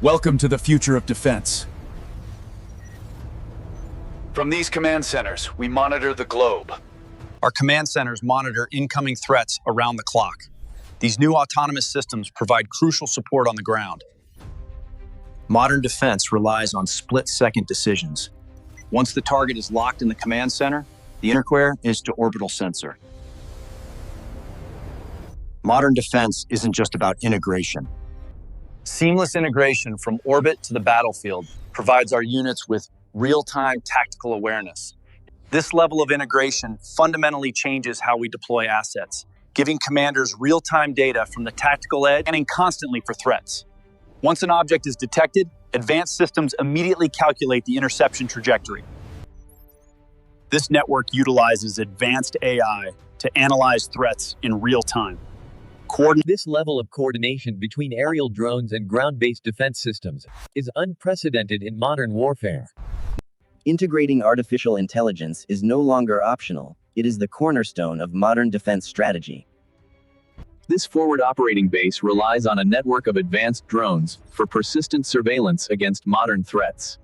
Welcome to the future of defense. From these command centers, we monitor the globe. Our command centers monitor incoming threats around the clock. These new autonomous systems provide crucial support on the ground. Modern defense relies on split-second decisions. Once the target is locked in the command center, the interquare is to orbital sensor. Modern defense isn't just about integration. Seamless integration from orbit to the battlefield provides our units with real-time tactical awareness. This level of integration fundamentally changes how we deploy assets, giving commanders real-time data from the tactical edge, scanning constantly for threats. Once an object is detected, advanced systems immediately calculate the interception trajectory. This network utilizes advanced AI to analyze threats in real time. This level of coordination between aerial drones and ground-based defense systems is unprecedented in modern warfare. Integrating artificial intelligence is no longer optional. It is the cornerstone of modern defense strategy. This forward operating base relies on a network of advanced drones for persistent surveillance against modern threats.